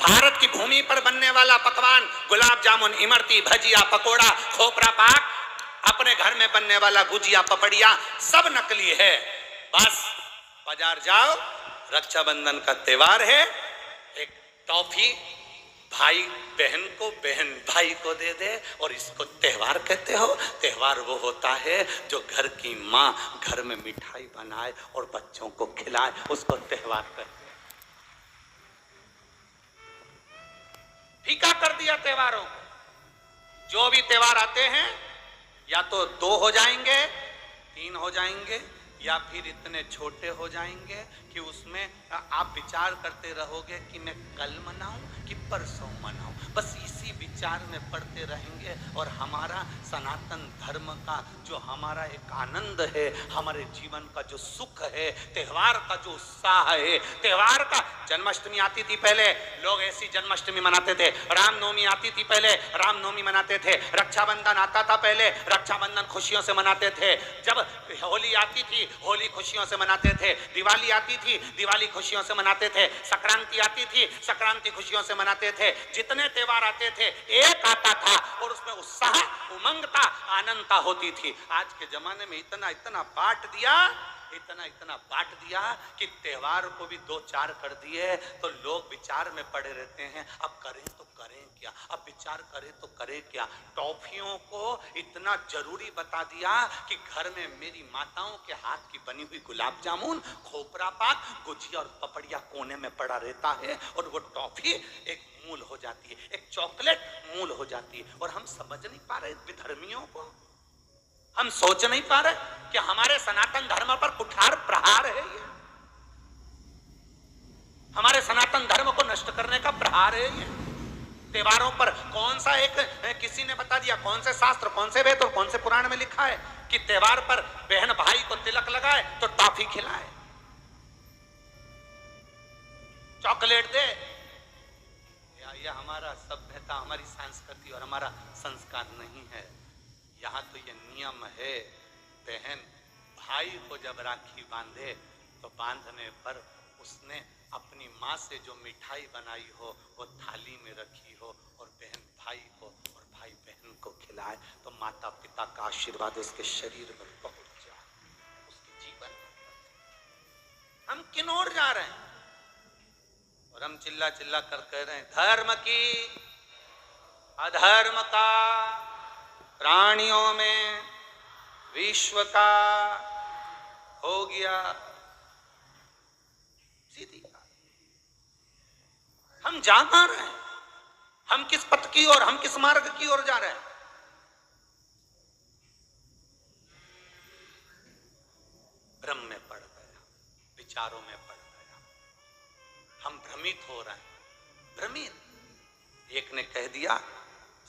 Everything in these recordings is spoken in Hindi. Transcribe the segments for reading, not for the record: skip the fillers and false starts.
भारत की भूमि पर बनने वाला पकवान गुलाब जामुन, इमरती, भजिया, पकोड़ा, खोपरा पाक, अपने घर में बनने वाला गुजिया, पपड़िया सब नकली है। बस बाजार जाओ, रक्षाबंधन का त्योहार है, एक टॉफी भाई बहन को, बहन भाई को दे दे और इसको त्योहार कहते हो। त्योहार वो होता है जो घर की माँ घर में मिठाई बनाए और बच्चों को खिलाए, उसको त्योहार कहते हैं। फीका कर दिया त्योहारों को। जो भी त्योहार आते हैं या तो 2 हो जाएंगे, 3 हो जाएंगे, या फिर इतने छोटे हो जाएंगे कि उसमें आप विचार करते रहोगे कि मैं कल मनाऊं कि परसों मनाऊं। बस इसी विचार में पढ़ते रहेंगे और हमारा सनातन धर्म का जो हमारा एक आनंद है, हमारे जीवन का जो सुख है, त्योहार का जो उत्साह है, त्योहार का। जन्माष्टमी आती थी पहले, लोग ऐसी जन्माष्टमी मनाते थे। रामनवमी आती थी पहले, रामनवमी मनाते थे। रक्षाबंधन आता था पहले, रक्षाबंधन खुशियों से मनाते थे। जब होली आती थी, होली खुशियों से मनाते थे। दिवाली आती थी, दिवाली खुशियों से मनाते थे। संक्रांति आती थी, संक्रांति खुशियों से मनाते थे। जितने त्योहार आते थे एक आता था और उसमें उत्साह, उमंगता, आनंदता होती थी। आज के जमाने में इतना इतना बांट दिया, इतना इतना बांट दिया कि त्योहार को भी 2-4 कर दिए तो लोग विचार में पड़े रहते हैं। अब करें तो करें क्या, अब विचार करें तो करें क्या। टॉफियों को इतना जरूरी बता दिया कि घर में मेरी माताओं के हाथ की बनी हुई गुलाब जामुन, खोपरा पाक, गुजिया और पपड़िया कोने में पड़ा रहता है और वो टॉफी एक मूल हो जाती है, एक चॉकलेट मूल हो जाती है। और हम समझ नहीं पा रहे विधर्मियों को, हम सोच नहीं पा रहे कि हमारे सनातन धर्म पर कुठार प्रहार है ये, हमारे सनातन धर्म को नष्ट करने का प्रहार है ये। त्योहारों पर कौन सा एक, किसी ने बता दिया कौन से शास्त्र, कौन से वेद और कौन से पुराण में लिखा है कि त्योहार पर बहन भाई को तिलक लगाए तो टॉफी खिलाए, चॉकलेट दे। यह हमारा सभ्यता, हमारी संस्कृति और हमारा संस्कार नहीं है। यहाँ तो ये नियम है, बहन भाई को जब राखी बांधे तो बांधने पर उसने अपनी माँ से जो मिठाई बनाई हो वो थाली में रखी हो और बहन भाई को और भाई बहन को खिलाए तो माता पिता का आशीर्वाद उसके शरीर में पहुंच जाए, उसके जीवन में। हम किन ओर जा रहे हैं? और हम चिल्ला चिल्ला कर कह रहे हैं धर्म की, अधर्म का, प्राणियों में, विश्व का हो गया। सीधी बात। हम जा कहां रहे हैं? हम किस पथ की ओर, हम किस मार्ग की ओर जा रहे हैं? भ्रम में पड़ गया, विचारों में पड़ गया, हम भ्रमित हो रहे हैं। भ्रमित। एक ने कह दिया,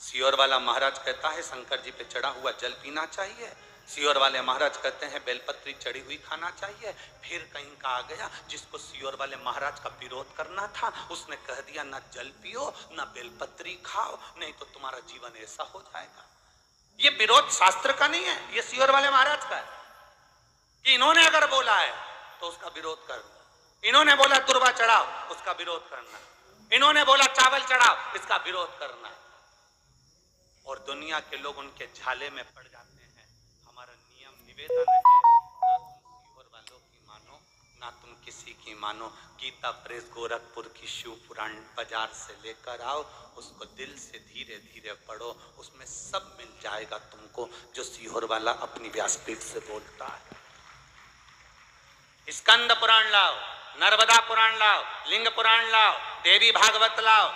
सियोर वाला महाराज कहता है शंकर जी पे चढ़ा हुआ जल पीना चाहिए, सियोर वाले महाराज कहते हैं बेलपत्री चढ़ी हुई खाना चाहिए। फिर कहीं का आ गया जिसको सियोर वाले महाराज का विरोध करना था, उसने कह दिया ना जल पियो ना बेलपत्री खाओ, नहीं तो तुम्हारा जीवन ऐसा हो जाएगा। ये विरोध शास्त्र का नहीं है, ये सियोर वाले महाराज का है कि इन्होंने अगर बोला है तो उसका विरोध करना। इन्होंने बोला दुर्वा चढ़ाओ, उसका विरोध करना। इन्होंने बोला चावल चढ़ाओ, इसका विरोध करना। और दुनिया के लोग उनके झाले में पड़ जाते हैं। हमारा नियम निवेदन है, ना तुम सियोर वालों की मानो ना तुम किसी की मानो। गीता प्रेस गोरखपुर की शिव पुराण बाजार से लेकर आओ, उसको दिल से धीरे धीरे पढ़ो, उसमें सब मिल जाएगा तुमको जो सियोर वाला अपनी व्यासपीठ से बोलता है। स्कंद पुराण लाओ, नर्मदा पुराण लाओ, लिंग पुराण लाओ, देवी भागवत लाओ,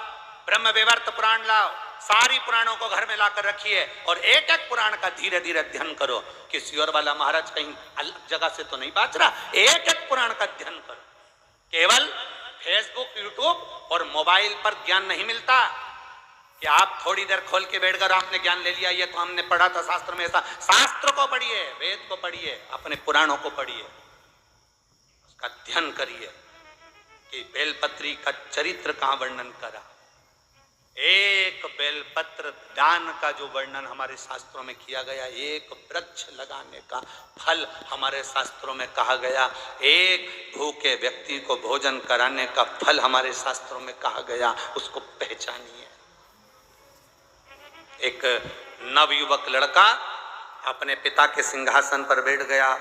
ब्रह्म विवर्त पुराण लाओ, सारी पुराणों को घर में लाकर रखिए और एक एक पुराण का धीरे धीरे अध्ययन करो कि सियोर वाला महाराज कहीं अलग जगह से तो नहीं बात रहा। एक एक पुराण का अध्ययन करो। केवल फेसबुक, यूट्यूब और मोबाइल पर ज्ञान नहीं मिलता कि आप थोड़ी देर खोल के बैठकर आपने ज्ञान ले लिया, ये तो हमने पढ़ा था शास्त्र में ऐसा। शास्त्र को पढ़िए, वेद को पढ़िए, अपने पुराणों को पढ़िए, उसका अध्ययन करिए कि बेलपत्री का चरित्र कहां वर्णन करा, एक बेलपत्र दान का जो वर्णन हमारे शास्त्रों में किया गया, एक वृक्ष लगाने का फल हमारे शास्त्रों में कहा गया, एक भूखे व्यक्ति को भोजन कराने का फल हमारे शास्त्रों में कहा गया, उसको पहचानिए। एक नवयुवक लड़का अपने पिता के सिंहासन पर बैठ गया,